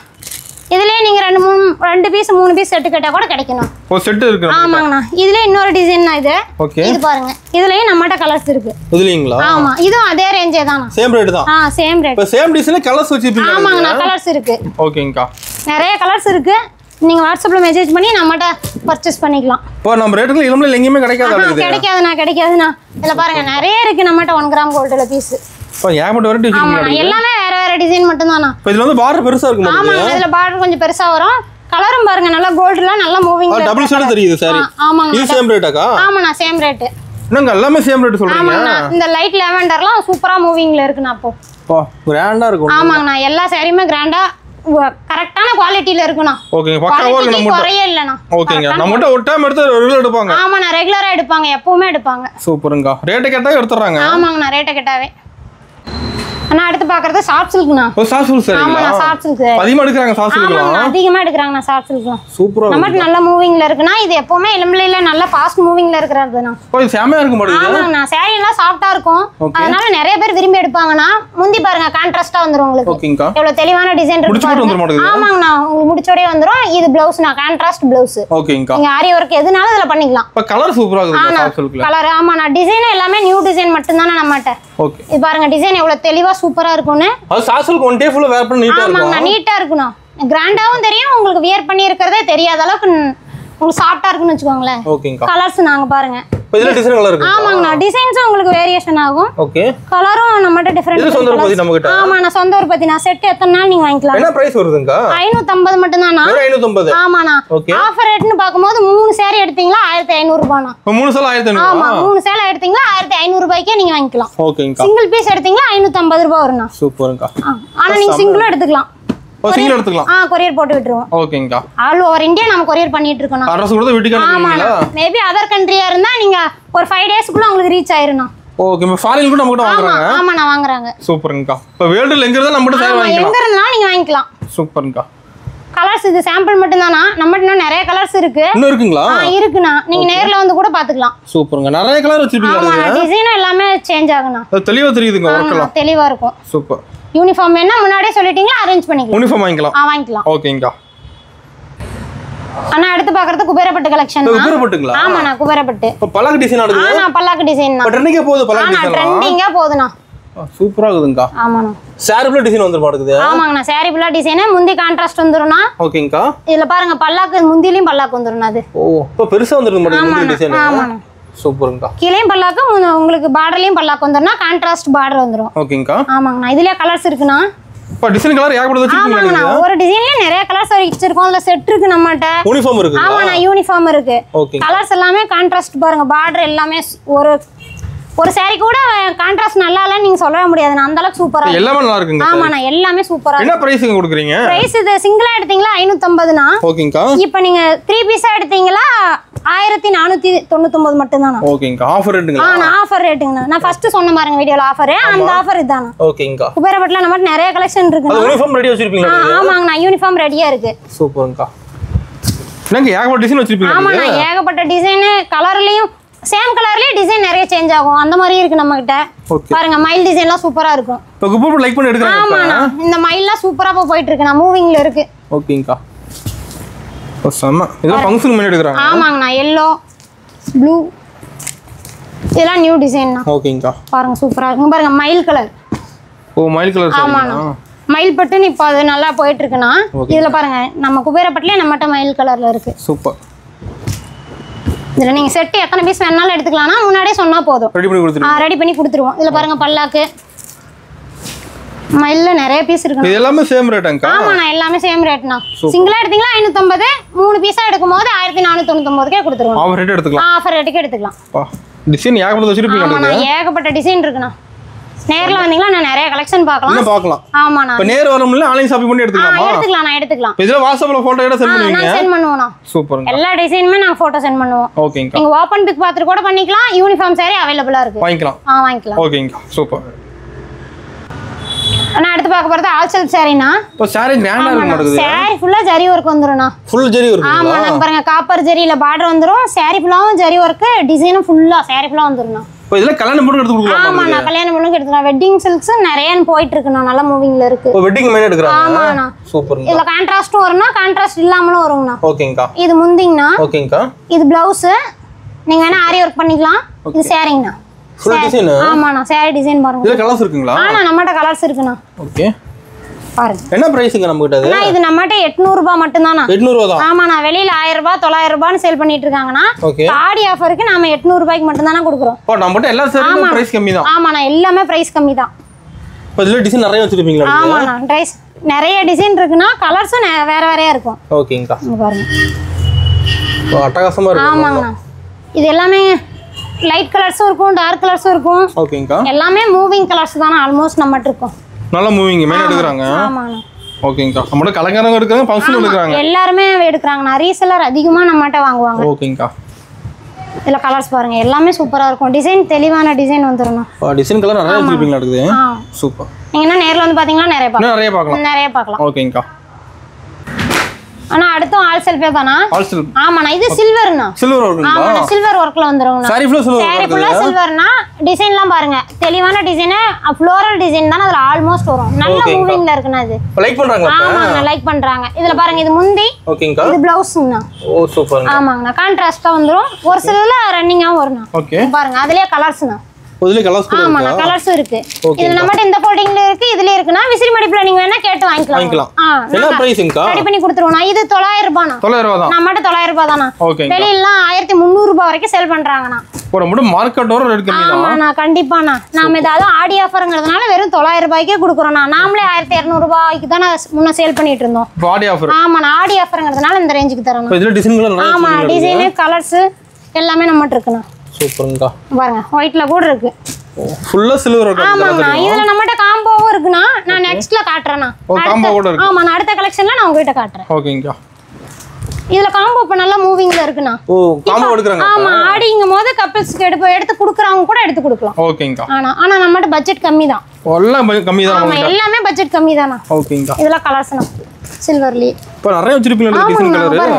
இதுலயே நீங்க 2 பீஸ் 3 பீஸ் செட் கேட்டா கூட கிடைக்கும். ஓ செட் இருக்கு. ஆமாங்கண்ணா. இதுல இன்னொரு டிசைன்னா இது. ஓகே. இது பாருங்க. இதுலயே நம்மட்ட கலர்ஸ் இருக்கு. இதுலீங்களா? ஆமா இதுவும் அதே ரேஞ்சே தானா. சேம் ரேட் தான். Same rate. இப்போ சேம் டிசைன்ல கலர்ஸ் வச்சிருப்பீங்க. ஆமாங்கண்ணா கலர்ஸ் இருக்கு. ஓகேங்கா. நிறைய கலர்ஸ் இருக்கு. நீங்க வாட்ஸ்அப்ல மெசேஜ் பண்ணி நம்மட்ட பர்ச்சேஸ் பண்ணிக்கலாம். இப்போ நம்ம ரேட்டுக்கு இளம்பிள்ளை எங்கேயுமே கிடைக்காது. கிடைக்காதுண்ணா. இதுல பாருங்க நிறைய இருக்கு நம்மட்ட 1 கிராம் கோல்டுல பீஸ். இப்போ ஏகப்பட்ட வெரைட்டி இருக்கு. எல்லாமே வேற வேற டிசைன் மட்டும் தானா. இப்போ இதுல வந்து பார்டர் பெருசா இருக்கு மாதிரி. ஆமா இதுல பார்டர் கொஞ்சம் பெருசா வரும். கலரும் பாருங்க நல்லா கோல்டுல நல்லா மூவிங். டபுள் ஷேட் தெரியுது சாரி. ஆமாங்க. இது சேம் ரேட்டாக்கா? ஆமாண்ணா சேம் ரேட். என்னங்க எல்லாமே சேம் ரேட் சொல்றீங்க? ஆமாண்ணா இந்த லைட் லாவெண்டர்லாம் சூப்பரா மூவிங்ல இருக்குண்ணா. அப்போ கிராண்டா இருக்கும். ஆமாங்கண்ணா எல்லா சாரியுமே கிராண்டா கரெக்ட்டான குவாலிட்டில இருக்குண்ணா. ஓகேங்க பக்காவா இருக்கு நம்ம. குறையே இல்லண்ணா. ஓகேங்க நம்மட்ட ஒரு டைம் எடுத்து ரெகுலரா எடுப்பாங்க. ஆமாண்ணா ரெகுலரா எடுப்பாங்க. எப்பவுமே எடுப்பாங்க. சூப்பர்ங்க. ரேட் கேட்டா எடுத்துறாங்க. ஆமாங்கண்ணா ரேட் கேட்டாவே. அண்ணா அடுத்து பார்க்கறது சாஃப்ட் சில்க்னா. ஓ சாஃப்ட் சில்க் சரிங்களா? ஆமாண்ணா சாஃப்ட் சில்க். அதிகமா எடுக்கறாங்க சாஃப்ட் சில்க்லாம். ஆமாண்ணா அதிகமா எடுக்கறாங்கண்ணா சாஃப்ட் சில்க்லாம். சூப்பரா இருக்கு. நம்மட்ட நல்ல மூவிங்ல இருக்குண்ணா. இது எப்பவுமே இளம்பிள்ளையில நல்ல ஃபாஸ்ட் மூவிங்ல இருக்குறதுண்ணா. ஓ இது செமையா இருக்கு மாட்டேங்குது. ஆமாண்ணா saree எல்லாம் சாஃப்ட்டா இருக்கும். அதனால நிறைய பேர் விரும்பி எடுப்பாங்கண்ணா. முந்தி பாருங்க கான்ட்ராஸ்டா வந்துரும் உங்களுக்கு. ஓகேங்கா. எவ்வளவு தெளிவான டிசைன் இருக்கு முடிச்சு வந்துரும் மாட்டேங்குது. ஆமாங்கண்ணா உங்களுக்கு முடிச்சோடே வந்துரும். இது ப்ளவுஸ்னா கான்ட்ராஸ்ட் ப்ளவுஸ். ஓகேங்கா. நீங்க ஆரி வர்க் எதுனாலும் இதுல பண்ணிக்கலாம். இப்ப கலர் சூப்பரா இருக்கு சாஃப்ட் சில்க்ல. கலர் ஆமாண்ணா டிசைன் எல்லாமே நியூ டிசைன் மட்டும் தானே நம்மட்ட. ஓகே. இது பாருங்க டிசைன் எவ்வளவு தெளிவா சூப்பரா இருக்கும்னு. அது சாஃப்ட் சில்க் ஒன் டே ஃபுல்லா வேர் பண்ண நீட்டா இருக்கும். ஆமாங்க நீட்டா இருக்குண்ணா. கிராண்டாவும் தெரியும். உங்களுக்கு வியர் பண்ணி இருக்கறதே தெரியாத அளவுக்கு உங்களுக்கு சாஃப்ட்டா இருக்குன்னு வெச்சுக்கோங்களேன். ஓகேங்கா. கலர்ஸ் நாங்க பாருங்க. இதுல டிசைன் கலர் இருக்கு. ஆமாங்கண்ணா, டிசைன்ஸும் உங்களுக்கு வேரியேஷன் ஆகும். ஓகே. கலரும் நம்மட்ட டிஃபரெண்ட். இது சொந்த உற்பத்தி நம்ம கிட்ட. ஆமாண்ணா, சொந்த உற்பத்தி. நான் செட் எத்தனை நாள் நீங்க வாங்கிக்கலாம். என்ன பிரைஸ் வருதுங்க? 550 மட்டும் தானா? 550. ஆமாண்ணா. ஆஃபர் ரேட்னு பாக்கும்போது 3 saree எடுத்தீங்களா 1500 ரூபாய்னா. 3 சேலை 1500. ஆமா, 3 சேலை எடுத்தீங்களா 1500 ரூபாய்க்கே நீங்க வாங்கிக்கலாம். ஓகேங்கா. சிங்கிள் பீஸ் எடுத்தீங்களா 550 ரூபாய் வரும்ண்ணா. சூப்பர்ங்கா. ஆனா நீங்க சிங்கிளும் எடுத்துக்கலாம். சிங்கிள் எடுத்துக்கலாம். கொரியர் போட்டு விட்டுருவோம். ஓகேங்கா. ஆல் ஓவர் இந்தியா நம்ம கொரியர் பண்ணிட்டு இருக்கோம். அட்ரஸ் கொடுத்து வீட்டுக்கு அனுப்புவீங்களா? மேபி அதர் கண்ட்ரியா இருந்தா நீங்க ஒரு 5 டேஸ்க்குள்ள உங்களுக்கு ரீச் ஆயிரும்ண்ணா. ஓகே. ஃபாரின் கூட நம்ம கிட்ட வாங்குறாங்க. ஆமா, நான் வாங்குறாங்க. சூப்பர்ங்கா. இப்ப வேர்ல்ட்ல எங்க இருந்தா நம்ம கிட்ட சேவை வாங்கிக்கலாம். எங்க இருந்தாலும் நீங்க வாங்கிக்கலாம். சூப்பர்ங்கா. கலர்ஸ் இது சாம்பிள் மட்டும் தானா? நம்மட்ட இன்னும் நிறைய கலர்ஸ் இருக்கு. இன்னும் இருக்குங்களா? இருக்குண்ணா, நீங்க நேர்ல வந்து கூட பாத்துக்கலாம். சூப்பர்ங்க. நிறைய கலர் வச்சிருக்கீங்க. ஆமா, டிசைன் எல்லாமே சேஞ்ச் ஆகும்ண்ணா. தெளிவா தெரியுதுங்க ஒர்க்லாம். தெளிவா இருக்கும். சூப்பர். யூனிஃபார்ம் வேணா முன்னாடியே சொல்லிட்டீங்களா அரேஞ்ச் பண்ணிக்கலாம். யூனிஃபார்ம் வாங்கிக்கலாம். வாங்கிக்கலாம். ஓகேங்கா. அண்ணா அடுத்து பாக்குறது குபேரப்பட்டு கலெக்ஷன். குபேரப்பட்டுங்களா? ஆமாண்ணா, குபேரப்பட்டு. இப்ப பல்லக்கு டிசைன் ஆடுது. பல்லக்கு டிசைன் தான். ட்ரெண்டிங்கா போகுது பல்லக்கு டிசைன். ட்ரெண்டிங்கா போகுதுண்ணா. சூப்பரா இருக்குதுங்கா. ஆமாண்ணா. சாரி ஃபுல்லா டிசைன் வந்து மாட்டுது. ஆமாங்கண்ணா, சாரி ஃபுல்லா டிசைன். முந்தி கான்ட்ராஸ்ட் வந்துரும்ண்ணா. ஓகேங்கா. இதுல பாருங்க பல்லாக்கு முந்திலயும் பல்லாக்கு வந்துரும். அது இப்ப பெருசா வந்துருது மாட்டுது முந்தி டிசைன். ஆமாண்ணா. சூப்பர்ங்கா. கீழேயும் பல்லாக்கு உங்களுக்கு பார்டர்லயும் பல்லாக்கு வந்துரும்னா கான்ட்ராஸ்ட் பார்டர் வந்துரும். ஓகேங்கா. ஆமாங்கண்ணா. இதுலயே கலர்ஸ் இருக்குண்ணா. இப்ப டிசைன் கலர் ஏகப்பட்டது வச்சிருக்கீங்க. ஆமாங்கண்ணா, ஒரு டிசைன்ல நிறைய கலர்ஸ் வச்சிருக்கோம். அதுல செட் இருக்கு நம்மட்ட. யூனிஃபார்ம் இருக்கு. ஆமாண்ணா, யூனிஃபார்ம் இருக்கு. கலர்ஸ் எல்லாமே கான்ட்ராஸ்ட் பாருங்க. பார்டர் எல்லாமே ஒரு saree கூட கான்ட்ராஸ்ட் நல்லா இல்லன்னு நீங்க சொல்லவே முடியாது. அந்த அளவுக்கு சூப்பரா இருக்கு. எல்லாமே நல்லா இருக்குங்க. ஆமாண்ணா, எல்லாமே சூப்பரா இருக்கு. என்ன பிரைஸ்ங்க கொடுக்குறீங்க? பிரைஸ் இது சிங்கிளா எடுத்தீங்களா 550னா. ஓகேங்கா. இப்போ நீங்க 3 பீஸா எடுத்தீங்களா 1499 மட்டும் தானா. ஓகேங்கா. ஆஃபர் ரேட்டுங்களா? ஆஃபர் ரேட்டுங்கண்ணா. நான் ஃபர்ஸ்ட் சொன்ன பாருங்க வீடியோல ஆஃபர். அந்த ஆஃபர் இதானா. ஓகேங்கா. குபேரப்பட்டுல நம்ம நிறைய கலெக்ஷன் இருக்கு. யூனிஃபார்ம் ரெடி வச்சிருப்பீங்களா? ஆமாங்கண்ணா, யூனிஃபார்ம் ரெடியா இருக்கு. சூப்பர்ங்கா. நீங்க ஏகப்பட்ட டிசைன் வச்சிருப்பீங்க. ஆமாண்ணா, ஏகப்பட்ட டிசைன். கலர்லயும் சேம் கலர்லயே டிசைன் நிறைய சேஞ்ச் ஆகும். அந்த மாதிரி இருக்கு நம்ம கிட்ட. பாருங்க மயில் டிசைன்லாம் சூப்பரா இருக்கும். இப்போ குபேரப்பட்டு லைக் பண்ணி எடுக்கறாங்க. ஆமாண்ணா, இந்த மயில்லாம் சூப்பரா போயிட்டு இருக்கு. நான் மூவிங்ல இருக்கு. ஓகேங்கா. சம இதெல்லாம் ஃபங்க்ஷன் பண்ணி எடுக்கறாங்க. ஆமாங்கண்ணா, yellow ப்ளூ இதெல்லாம் நியூ டிசைன் தான். ஓகேங்கா. பாருங்க சூப்பரா இருக்கு. பாருங்க மயில் கலர். மயில் கலர். ஆமாண்ணா, மயில் பட்டுன்னு இப்போ அது நல்லா போயிட்டு இருக்குண்ணா. இதுல பாருங்க நம்ம குபேரப்பட்டுலயே நம்மகிட்ட மயில் கலர்ல இருக்கு. சூப்பர். இதுல நீங்க செட் எத்தனை பீஸ் வேணாலும் எடுத்துக்கலாம்னா முன்னாடியே சொன்னா போதும். ரெடி பண்ணி கொடுத்துருவோம். இதுல பாருங்க பல்லாக்கு மயில்ல நிறைய பீஸ் இருக்கு. இது எல்லாமே சேம் ரேட்டாங்க. ஆமாண்ணா, எல்லாமே சேம் ரேட்னா. சிங்கிளா எடுத்தீங்களா 550, 3 பீஸா எடுக்கும்போது 1499க்கே கொடுத்துருவோம். ஆஃபர் ரேட் எடுத்துக்கலாம். ஆஃபர் ரேட்டுக்கு எடுத்துக்கலாம். டிசைன் ஏகப்பட்ட வச்சிருப்பீங்க. ஆமாண்ணா, ஏகப்பட்ட டிசைன் இருக்குண்ணா. நேர்ல வந்தீங்களா நான் நிறைய கலெக்ஷன் பார்க்கலாம். ஆமாண்ணா. இப்போ நேர் வரணும்ல ஆன்லைன் ஷாப்பிங் பண்ணி எடுத்துக்கலாமா? எடுத்துக்கலாம். இதுல வாட்ஸ்அப்ல போட்டோ எடுத்து சென்ட் பண்ணுவீங்க. நான் சென்ட் பண்ணுவோம்ண்ணா. சூப்பர்ங்க. எல்லா டிசைனுமே நான் போட்டோ சென்ட் பண்ணுவோம். ஓகேங்க. நீங்க ஓபன் பிக் பார்த்து கூட பண்ணிக்கலாம். யூனிஃபார்ம் saree அவேலபிளா இருக்கு. வாங்கிக்கலாம். வாங்கிக்கலாம். ஓகேங்க. சூப்பர். நான் அடுத்து பார்க்க போறது ஆல் செல்ஃப் சாரீனா. இப்போ saree கிராண்டா இருக்கு மாட்டேங்குது. saree ஃபுல்லா ஜரி வர்க் வந்துரும்ண்ணா. Full zari work. ஆமா, நான் பாருங்க காப்பர் ஜரியில பார்டர் வந்துரும். saree ஃபுல்லாவும் ஜரி வர்க், டிசைனும் ஃபுல்லா saree ஃபுல்லா வந்துரும்ண்ணா. இப்போ இதெல்லாம் கல்யாணம் பண்ணி எடுத்து கொடுக்கலாம். ஆமா, நான் கல்யாணம் பண்ணி எடுத்துக்கலாம். வெட்டிங் சில்க்ஸ் நிறைய போயிட்டு இருக்குண்ணா. நல்ல மூவிங்ல இருக்கு. இப்போ வெட்டிங் மெயின் எடுக்கறாங்க. ஆமாண்ணா. சூப்பர்ங்க. இதுல கான்ட்ராஸ்டும் வரும்னா கான்ட்ராஸ்ட் இல்லாமலும் வரும்ண்ணா. ஓகேங்கா. இது முந்திங்கண்ணா. ஓகேங்கா. இது பிளவுஸ். நீங்க வேணா ஆரி வர்க் பண்ணிக்கலாம். இது சாரீங்கண்ணா. Full design. ஆமாண்ணா, saree டிசைன் பாருங்க. இதுல கலர்ஸ் இருக்குங்களா? நம்மட்ட கலர்ஸ் இருக்குண்ணா. ஓகே. பாருங்க. என்ன பிரைஸ்ங்க நம்ம கிட்ட? இது நம்மட்ட 800 ரூபாய் மட்டும் தானா. 800 ரூபாய் தான். ஆமாண்ணா, வெளியில 1000 ரூபாய் 900 ரூபாய்னு சேல் பண்ணிட்டு இருக்காங்கண்ணா. ஆடி ஆஃபருக்கு நாம 800 ரூபாய்க்கு மட்டும் தானா கொடுக்குறோம். நம்மட்ட எல்லா சாரியும் பிரைஸ் கம்மி தான். ஆமாண்ணா, எல்லாமே பிரைஸ் கம்மி தான். இப்போ இதுல டிசைன் நிறைய வச்சிருப்பீங்களா? ஆமாண்ணா, நிறைய டிசைன் இருக்குன்னா கலர்ஸும் வேற வேறையா இருக்கும். ஓகேங்கா. பாருங்க. அட்டகாசமா இருக்கு. ஆமாங்கண்ணா, இது எல்லாமே லைட் கலர்ஸும் இருக்கும், டார்க் கலர்ஸும் இருக்கும். ஓகேங்கா. எல்லாமே மூவிங் கலர்ஸ் தானா ஆல்மோஸ்ட் நம்மட்ட இருக்கும். நல்ல மூவிங் மெயின் எடுக்கறாங்க. ஆமாண்ணா. ஓகேங்கா. நம்மட்ட கலங்கரங்க எடுக்கறாங்க, ஃபங்க்ஷன் எடுக்கறாங்க. எல்லாரும் எடுக்கறாங்க. ரீசெல்லர் அதிகமா நம்மட்ட வாங்குவாங்க. ஓகேங்கா. இதுல கலர்ஸ் பாருங்க, எல்லாமே சூப்பரா இருக்கும். டிசைன் தெளிவான டிசைன் வந்துரும். டிசைன் கலர் நிறைய வச்சிருப்பீங்களா? இருக்குது. சூப்பர். நீங்க என்ன நேர்ல வந்து பாத்தீங்களா நிறைய பார்க்கலாம். நிறைய பார்க்கலாம். ஓகேங்கா. ஆனா அடுத்து ஆல் செல்ஃபே தானா? All self. ஆமாண்ணா, இது சில்வர்னா. சில்வர் வர்க்குங்களா? ஆமாண்ணா, சில்வர் வர்க்ல வந்துரும்ண்ணா. saree ஃபுல்லா சில்வர். saree ஃபுல்லா சில்வர்னா. டிசைன்லாம் பாருங்க, தெளிவான டிசைன், ஃப்ளோரல் டிசைன் தான அதுல ஆல்மோஸ்ட் வரும். நல்ல மூவிங்ல இருக்குண்ணா. இது லைக் பண்றாங்களா? ஆமாண்ணா, லைக் பண்றாங்க. இதுல பாருங்க, இது முந்தி. ஓகேங்கா. இது பிளவுஸ்ங்கண்ணா. ஓ சூப்பர்ங்க. ஆமாங்கண்ணா, கான்ட்ராஸ்டா வந்துரும். ஒரு சிலதுல ரன்னிங்கா வரும்ண்ணா. ஓகே. பாருங்க, அதுலயே கலர்ஸ்ண்ணா. இதுல கலர்ஸ் கூட ஆமா கலர்ஸும் இருக்கு. இதுல நம்மட்ட இந்த ஃபோல்டிங்ல இருக்கு, இதுல இருக்குனா விசிறி மடிப்புல நீங்க வேணா கேட்டு வாங்கிக்கலாம். என்ன பிரைஸ்ங்கா? ரெடி பண்ணி கொடுத்துருவோம். இது 900 ரூபாய்னா. 900 ரூபாய் தான். நம்மட்ட 900 ரூபாய் தானா. வெளியில 1300 ரூபாய் வரைக்கும் சேல் பண்றாங்கனா. ஒரு முடி மார்க்கெட்டோட ரேட் கம்மி தான். ஆமாண்ணா கண்டிப்பாண்ணா. நாம ஏதாவது ஆடி ஆஃபர்ங்கிறதுனால வெறும் 900 ரூபாய்க்கே கொடுக்குறோம்ண்ணா. நாமளே 1200 ரூபாய்க்கு தான் முன்ன சேல் பண்ணிட்டு இருந்தோம். ஆடி ஆஃபர். ஆமாண்ணா ஆடி ஆஃபர்ங்கிறதுனால இந்த ரேஞ்சுக்கு தரோம். இதுல டிசைன்கள் நிறைய. ஆமா டிசைன் கலர்ஸ் எல்லாமே நம்மட்ட இருக்குண்ணா. சூப்பர்ங்கா. பாருங்க ஒயிட்ல கூட இருக்கு. ஃபுல்லா சில்வர் இருக்கு. ஆமாண்ணா இதுல நம்மட்ட காம்போவும் இருக்குண்ணா. நான் நெக்ஸ்ட்ல காட்டுறேண்ணா. காம்போ கூட இருக்கு. ஆமா நான் அடுத்த கலெக்ஷன்ல நான் உங்ககிட்ட காட்டுறேன். ஓகேங்கா. இதுல காம்போ இப்ப நல்லா மூவிங்ல இருக்குண்ணா. காம்போ எடுக்கறாங்க. ஆமா ஆடிங்கும்போது கப்பிள்ஸ்க்கு எடுத்து குடுக்குறவங்க கூட எடுத்து கொடுக்கலாம். ஓகேங்கா. ஆனா நம்மட்ட பட்ஜெட் கம்மி தான். எல்லாம் கம்மி தான். ஆமா எல்லாமே பட்ஜெட் கம்மி தானா. ஓகேங்கா. இதெல்லாம் கலர்ஸ்னா சில்வர்லி. இப்ப நிறைய வச்சிருப்பீங்க design colour.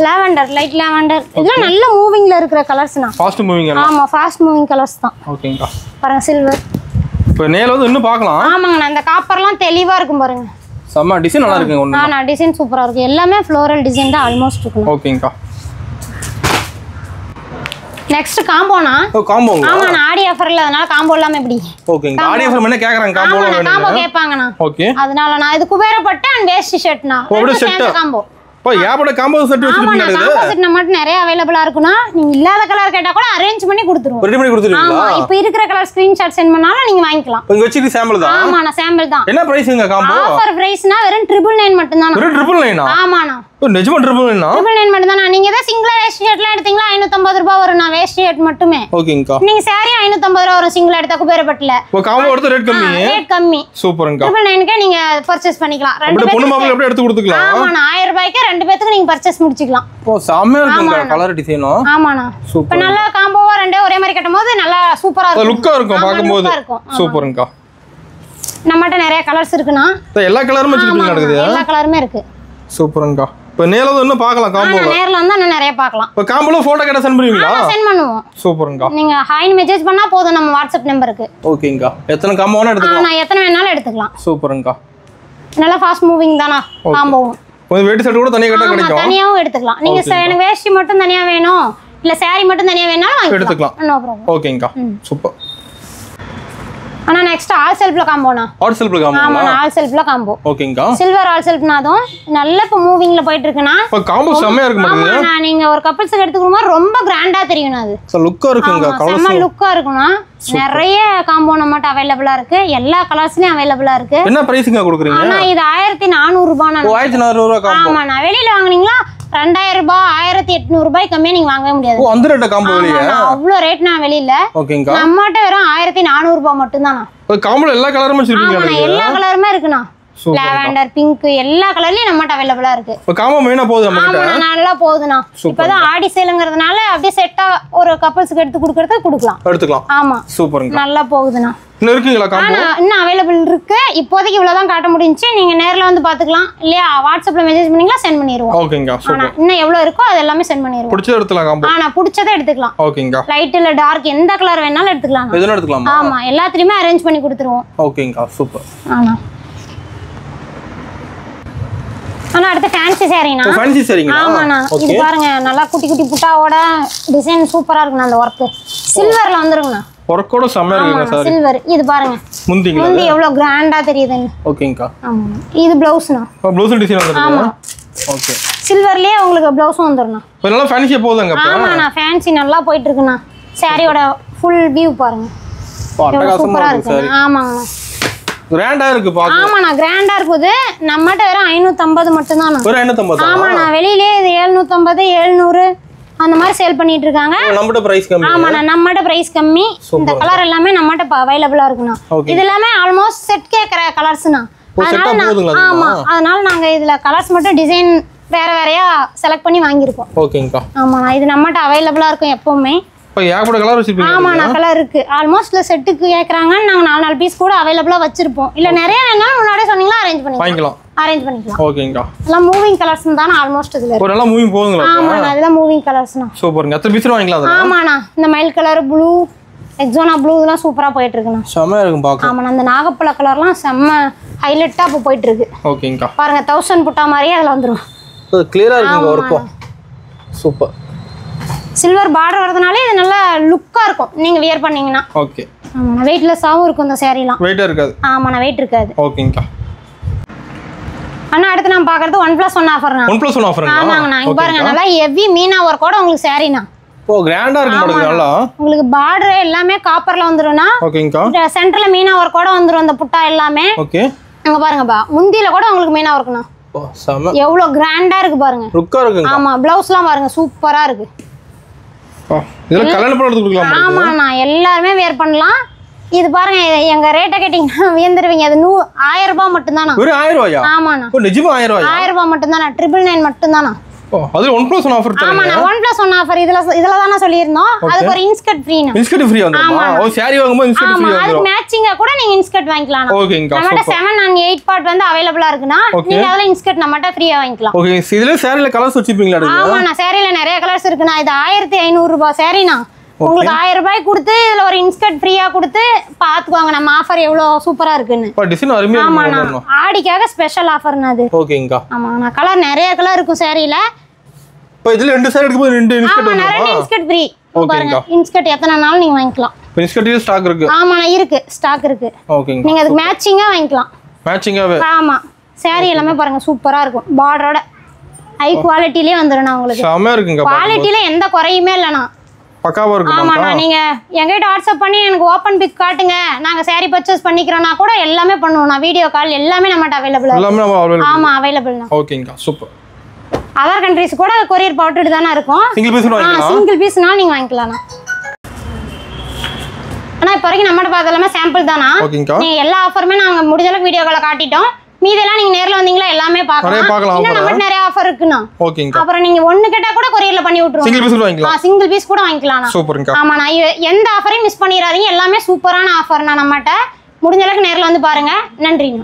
Lavender light lavender இதெல்லாம் நல்ல மூவிங்ல இருக்கிற கலர்ஸ்னா. Fast moving. ஆமா ஃபாஸ்ட் மூவிங் கலர்ஸ் தான். ஓகேங்கா. பாருங்க சில்வர். இப்ப நேல வந்து இன்னும் பார்க்கலாம். ஆமாங்க அந்த காப்பர்லாம் தெளிவா இருக்கும் பாருங்க. செம்ம டிசைன் நல்லா இருக்குங்க ஒண்ணு. நான் டிசைன் சூப்பரா இருக்கு. எல்லாமே ஃப்ளோரல் டிசைன் தான் ஆல்மோஸ்ட் இருக்கு. ஓகேங்கா. நெக்ஸ்ட் காம்போனா. காம்போங்க. ஆமா நான் ஆடி ஆஃபர்ல அதனால காம்போ இல்லாம எப்படி? ஓகேங்க. ஆடி ஆஃபர் என்ன கேக்குறாங்க காம்போல வேணும். காம்போ கேட்பாங்கனா. ஓகே. அதனால நான் இது குபேரப்பட்ட அண்ட் வேஸ்ட் ஷர்ட்னா. ஒரு செட் காம்போ. இப்போ ஏபட காம்போ செட் வச்சிருக்கீங்க. காம்போ செட் நம்மட்ட நிறைய அவேலபிளா இருக்குனா. நீங்க இல்லாத கலர் கேட்டா கூட அரேஞ்ச் பண்ணி கொடுத்துருவோம். ரெடி பண்ணி கொடுத்துருவீங்களா? ஆமா இப்போ இருக்கிற கலர் ஸ்கிரீன்ஷாட் சென்ட் பண்ணாலும் நீங்க வாங்கிக்கலாம். இங்க வச்சிட்டு சாம்பிள் தான். ஆமா நான் சாம்பிள் தான். என்ன பிரைஸ்ங்க காம்போ? ஆஃபர் பிரைஸ்னா வெறும் 999 மட்டும் தான். வெறும் 999 ஆ? ஆமாண்ணா. நிஜமா 999 ஆ? 999 மட்டும் தான். நீங்க ஏதா சிங்கிள் வேஸ்ட் ஷர்ட்லாம் எடுத்தீங்களா 550 ரூபாய் வரும். நான் வேஸ்ட் ஷர்ட் மட்டுமே. ஓகேங்கா. நீங்க சாரி 550 ரூபாய் வரும் சிங்கிள் எடுத்தா குபேரப்பட்டல. ஓ காம்போ எடுத்து ரேட் கம்மி. ரேட் கம்மி. சூப்பர்ங்கா. 999 க்கு நீங்க பர்சேஸ் பண்ணிக்கலாம். ரெண்டு பொண்ணு மாப்பிள்ளை அப்படியே எடுத்து கொடுத்துக்கலாம். ஆமாண்ணா 1000 ரூபாய்க்கு ரெண்டு பேத்துக்கு நீங்க பர்சேஸ் முடிச்சுக்கலாம். ஓ செமையா இருக்குங்க கலர் டிசைனும். ஆமாண்ணா. இப்போ நல்லா காம்போவா ரெண்டே ஒரே மாதிரி கட்டும்போது நல்லா சூப்பரா இருக்கும். லுக்கா இருக்கும் பாக்கும்போது. சூப்பர்ங்கா. நம்மட்ட நிறைய கலர்ஸ் இருக்குண்ணா. எல்லா கலரும் வச்சிருக்கீங்க நடக்குது. எல்லா கலருமே இருக்கு. சூப்பர்ங்கா. இப்போ நேர்ல இன்னும் பார்க்கலாம் காம்போல. நேர்ல வந்தா இன்னும் நிறைய பார்க்கலாம். இப்போ காம்போல போட்டோ கேட்டா சென்ட் பண்ணுவீங்களா? சென்ட் பண்ணுவோம். சூப்பர்ங்கா. நீங்க ஹாய்னு மெசேஜ் பண்ணா போதும் நம்ம வாட்ஸ்அப் நம்பருக்கு. ஓகேங்கா. எத்தனை காம்போ வேணா எடுத்துக்கலாம். நான் எத்தனை வேணாலும் எடுத்துக்கலாம். சூப்பர்ங்கா. நல்லா ஃபாஸ்ட் மூவிங் தானா காம்போவும். ஒரு வேட்டி செட் கூட தனியா கேட்டா கிடைக்கும். தனியாவும் எடுத்துக்கலாம். நீங்க எனக்கு வேஷ்டி மட்டும் தனியா வேணும் இல்ல saree மட்டும் தனியா வேணாலும் எடுத்துக்கலாம். No problem. ஓகேங்கா. சூப்பர். ஆனா நெக்ஸ்ட் ஆல் செல்ஃப்ல காம்போனா. ஆல் செல்ஃப்ல காம்போ. ஆமா ஆல் செல்ஃப்ல காம்போ. ஓகேங்கா. சில்வர் ஆல் செல்ஃப்னாதும் நல்ல இப்ப மூவிங்ல போயிட்டு இருக்குனா. இப்ப காம்போ செமையா இருக்கு மாதிரி. ஆமா நீங்க ஒரு கப்பிள்ஸ்க்கு எடுத்துக்குறோமா ரொம்ப கிராண்டா தெரியும் அது. சோ லுக்கா இருக்குங்க கலர்ஸ். செம லுக்கா இருக்குனா. நிறைய காம்போ நம்மட்ட அவேலபிளா இருக்கு. எல்லா கலர்ஸ்லயும் அவேலபிளா இருக்கு. என்ன பிரைஸ்ங்க கொடுக்குறீங்க? ஆனா இது 1400 ரூபாய் நான். 1400 ரூபாய் காம்போ. ஆமா நான் வெளியில வாங்குனீங்களா 2000 ரூபாய் 1800 ரூபாய் கம்மியா நீங்க வாங்கவே முடியாது. ஓ அந்த ரேட் காம்போ வெளிய. அவ்ளோ ரேட் நான் வெளியில. ஓகேங்கா. நம்மட்ட வெறும் 1400 ரூபாய் மட்டும் தானா. இப்போ காம்போல எல்லா கலரும் வச்சிருக்கீங்க. ஆமா எல்லா கலருமே இருக்குனா. லாவெண்டர் பிங்க் எல்லா கலர்லயும் நம்மட்ட அவேலபிளா இருக்கு. இப்போ காம்போ மெயினா போகுது நம்மகிட்ட. ஆமா நல்லா போகுதுனா. இப்போதான் ஆடி சேல்ங்கிறதுனால அப்படியே செட்டா ஒரு கப்பிள்ஸ்க்கு எடுத்து கொடுக்கறதுக்கு கொடுக்கலாம். எடுத்துக்கலாம். ஆமா சூப்பர்ங்க. நல்லா போகுதுனா. இன்னும் இருக்குங்களா காம்போ? இன்னும் அவேலபிள் இருக்கு. இப்போதைக்கு இவ்வளவு தான் காட்ட முடிஞ்சி. நீங்க நேர்ல வந்து பாத்துக்கலாம். இல்லையா வாட்ஸ்அப்ல மெசேஜ் பண்ணீங்களா சென்ட் பண்ணிடுவோம். ஓகேங்க சூப்பர். இன்னும் எவ்வளவு இருக்கோ அது எல்லாமே சென்ட் பண்ணிடுவோம். பிடிச்சத எடுத்துக்கலாம் காம்போ. நான் பிடிச்சதை எடுத்துக்கலாம். ஓகேங்க. லைட் இல்ல டார்க் எந்த கலர் வேணாலும் எடுத்துக்கலாம். எதுனா எடுத்துக்கலாம். ஆமா எல்லாத்துலயுமே அரேஞ்ச் பண்ணி கொடுத்துருவோம். ஓகேங்க சூப்பர். ஆனா அடுத்து ஃபேன்சி சாரீனா. ஃபேன்சி சாரீங்களா? ஆமாண்ணா. இது பாருங்க நல்லா குட்டி குட்டி புட்டாவோட டிசைன் சூப்பரா இருக்குண்ணா. அந்த ஒர்க் சில்வர்ல வந்துருங்கண்ணா. ஒர்க்கோட செமையா இருக்குங்க சார். சில்வர் இது பாருங்க. முந்தி எவ்வளவு கிராண்டா தெரியுதுன்னு. ஓகேங்கா. ஆமா இது ப்ளவுஸ்னா. ப்ளவுஸ் டிசைன் வந்துருக்கு. ஆமா. ஓகே. சில்வர்லயே உங்களுக்கு ப்ளவுஸும் வந்துருண்ணா. நல்லா ஃபேன்சியா போகுதுங்க அப்ப. ஆமாண்ணா ஃபேன்சி நல்லா போயிட்டு இருக்குண்ணா. சாரியோட ஃபுல் வியூ பாருங்க. அட்டகாசமா இருக்கு சாரி. ஆமாங்கண்ணா. கிராண்டா இருக்கு பாக்க. ஆமாண்ணா கிராண்டா இருக்குது. நம்மட்ட வெறும் 550 மட்டும் தான். ஒரு 550. ஆமாண்ணா வெளியிலே இது 750 700 அந்த மாதிரி சேல் பண்ணிட்டு இருக்காங்க. நம்மட்ட பிரைஸ் கம்மி. ஆமாண்ணா நம்மட்ட பிரைஸ் கம்மி. இந்த கலர் எல்லாமே நம்மட்ட அவைலபிளா இருக்குண்ணா. இது எல்லாமே ஆல்மோஸ்ட் செட் கேக்குற கலர்ஸ்னா. ஆமா அதனால நாங்க இதுல கலர்ஸ் மட்டும் டிசைன் வேற வேறயா செலக்ட் பண்ணி வாங்கியிருக்கோம். ஓகேங்கா. ஆமாண்ணா இது நம்மட்ட அவைலபிளா இருக்கும் எப்பவுமே. இப்போ ஏகப்பட்ட கலர் வச்சிருப்பீங்க. ஆமாண்ணா கலர் இருக்கு. ஆல்மோஸ்ட் செட்டுக்கு கேக்குறாங்க. நாங்க 4 பீஸ் கூட அவைலபிளா வச்சிருப்போம். இல்ல நிறைய வேணாலும் முன்னாடியே சொன்னீங்களா அரேஞ்ச் பண்ணிக்கலாம். அரேஞ்ச் பண்ணிக்கலாம். ஓகேங்கா. எல்லாம் மூவிங் கலர்ஸ் தான் ஆல்மோஸ்ட் இதுல. ஒரு எல்லாம் மூவிங் போகுதுங்களா? ஆமாண்ணா அதெல்லாம் மூவிங் கலர்ஸ்னா. சூப்பர்ங்க. எத்தனை பீஸ் வாங்கிக்கலாம் அத? ஆமாண்ணா இந்த மயில் கலர் ப்ளூ எக்ஸோனா ப்ளூ இதெல்லாம் சூப்பரா போயிட்டு இருக்குண்ணா. செமையா இருக்கும் பாக்க. ஆமாண்ணா அந்த நாகப்பழ கலர்லாம் செம்ம ஹைலைட்டா இப்போ போயிட்டு இருக்கு. ஓகேங்கா. பாருங்க 1000 புட்டா மாதிரியே அதுல வந்துரும். கிளியரா இருக்குங்க வர்க்கும். சூப்பர். சில்வர் பார்டர் வரதுனால இது நல்ல லுக்கா இருக்கும் நீங்க வியர் பண்ணீங்கன்னா. ஓகே. ஆமாண்ணா வெயிட்லெஸ்ஸாகவும் இருக்கும் இந்த சேரீலாம். வெயிட்டாக இருக்காது. ஆமாண்ணா வெயிட் இருக்காது. ஓகேங்கக்கா. அண்ணா அடுத்து நான் பார்க்குறது 1+1 ஆஃபர்ண்ணா. 1+1 ஆஃபருங்களா? ஆமாங்கண்ணா இங்கே பாருங்க நல்லா ஹெவி மீனா ஒர்க்கோட உங்களுக்கு சேரீண்ணா. ஓ கிராண்டாக இருக்கு மாட்டேங்குது நல்லா. உங்களுக்கு பார்டர் எல்லாமே காப்பரில் வந்துடும்ண்ணா. ஓகேங்கக்கா. சென்டரில் மீனா ஒர்க்கோட வந்துடும் அந்த புட்டா எல்லாமே. ஓகே. அங்கே பாருங்கப்பா முந்தியில் கூட உங்களுக்கு மீனா ஒர்க்குண்ணா. செம. எவ்வளோ கிராண்டாக இருக்கு பாருங்க. லுக்காக இருக்குங்க. ஆமாம் ப்ளவுஸ்லாம் பாருங்க சூப்பராக இருக்கு. இதெல்லாம் கல்யாணம் பண்ணி எடுத்து கொடுக்கலாமா? ஆமாண்ணா எல்லாருமே வேர் பண்ணலாம். இது பாருங்க எங்க ரேட்டை கேட்டீங்கன்னா வியந்துருவீங்க. அது 1000 ரூபாய் மட்டும்தானா? வெறும் 1000 ரூபாயா? ஆமாண்ணா. ஓ நிஜமா 1000 ரூபாயா? 1000 ரூபாய் மட்டும்தானா? 999 மட்டும்தானா? ஓ அது 1+1 ஆஃபர் தரீங்க. ஆமாண்ணா 1+1 ஆஃபர். இதுல தான சொல்லியிருந்தோம். அதுக்கு ஒரு இன்ஸ்கர்ட் ஃப்ரீனா. இன்ஸ்கர்ட் ஃப்ரீ வந்துருமா? ஓ சாரி வாங்கும்போது இன்ஸ்கர்ட் ஃப்ரீ வந்துரும். அதுக்கு மேட்சிங்கா கூட நீங்க இன்ஸ்கர்ட் வாங்கிக்கலாம். ஓகேங்கா. நம்மட்ட 7 and 8 பார்ட் வந்து அவேலபிளா இருக்குனா நீங்க அதல இன்ஸ்கர்ட் நம்மட்ட ஃப்ரீயா வாங்கிக்கலாம். ஓகே. இதுல சாரில கலர்ஸ் வச்சிருப்பீங்களா? ஆமாண்ணா சாரில நிறைய கலர்ஸ் இருக்குண்ணா. இது 1500 ரூபாய் சாரினா. உங்களுக்கு 1000 ரூபாய் கொடுத்து இதுல ஒரு இன்ஸ்கர்ட் ஃப்ரீயா கொடுத்து பாத்துவாங்க நம்ம ஆஃபர் எவ்வளவு சூப்பரா இருக்குன்னு. டிசைன் அருமையா இருக்கு. ஆமாண்ணா ஆடிக்காக ஸ்பெஷல் ஆஃபர்னா அது. ஓகேங்கா. ஆமாண்ணா கலர் நிறைய கலர் இருக்கும் சாரில. இப்போ இதுல ரெண்டு சாரி எடுக்கும்போது ரெண்டு இன்ஸ்கர்ட் வந்துரும். ஆமா ரெண்டு இன்ஸ்கர்ட் ஃப்ரீ. பாருங்க இன்ஸ்கர்ட் எத்தனை நாளும் நீங்க வாங்கிக்கலாம். இன்ஸ்கர்ட் ஸ்டாக் இருக்கு. ஆமாண்ணா இருக்கு ஸ்டாக் இருக்கு. ஓகேங்க. நீங்க அதுக்கு மேட்சிங்கா வாங்கிக்கலாம். மேட்சிங்காவே. ஆமா சாரி எல்லாமே பாருங்க சூப்பரா இருக்கும். பார்டரோட ஹை குவாலிட்டிலே வந்துரும் உங்களுக்கு. செம இருக்குங்க. குவாலிட்டில எந்த குறையுமே இல்லனா. பக்காவா இருக்கு. ஆமாண்ணா நீங்க எங்ககிட்ட வாட்ஸ்அப் பண்ணி எனக்கு ஓபன் பிக் காட்டுங்க நாங்க சாரி பர்ச்சேஸ் பண்ணிக்கிறோம்னா கூட எல்லாமே பண்ணுவோம். நான் வீடியோ கால் எல்லாமே நம்மட்ட அவேலபிள். எல்லாமே அவேலபிள். ஆமா அவேலபிள்னா. ஓகேங்க சூப்பர். அதர் கண்ட்ரீஸ் கூட கொரியர் போட்டுட்டு தானே இருக்கும். சிங்கிள் பீஸ் வாங்கிக்கலாம். சிங்கிள் பீஸ்னால நீங்க வாங்கிக்கலாம். ஆனா இப்போ வரைக்கும் நம்மட்ட பார்த்ததெல்லாம் சாம்பிள் தானா. நீங்க எல்லா ஆஃபருமே நாங்க முடிஞ்ச அளவுக்கு வீடியோ கால்ல காட்டிட்டோம். மீதெல்லாம் நீங்க நேர்ல வந்தீங்களா எல்லாமே பார்க்கலாம். இன்னும் நம்மட்ட நிறைய ஆஃபர் இருக்குனா. ஓகேங்க. அப்புறம் நீங்க ஒன்னு கேட்டா கூட கொரியர்ல பண்ணி விட்டுருவோம். சிங்கிள் பீஸ் வாங்கிக்கலாம். சிங்கிள் பீஸ் கூட வாங்கிக்கலாம். சூப்பர்ங்க. ஆமா நான் எந்த ஆஃபரையும் மிஸ் பண்ணிராதீங்க. எல்லாமே சூப்பரான ஆஃபர்னா நம்மட்ட. முடிஞ்ச அளவுக்கு நேர்ல வந்து பாருங்க. நன்றிங்க.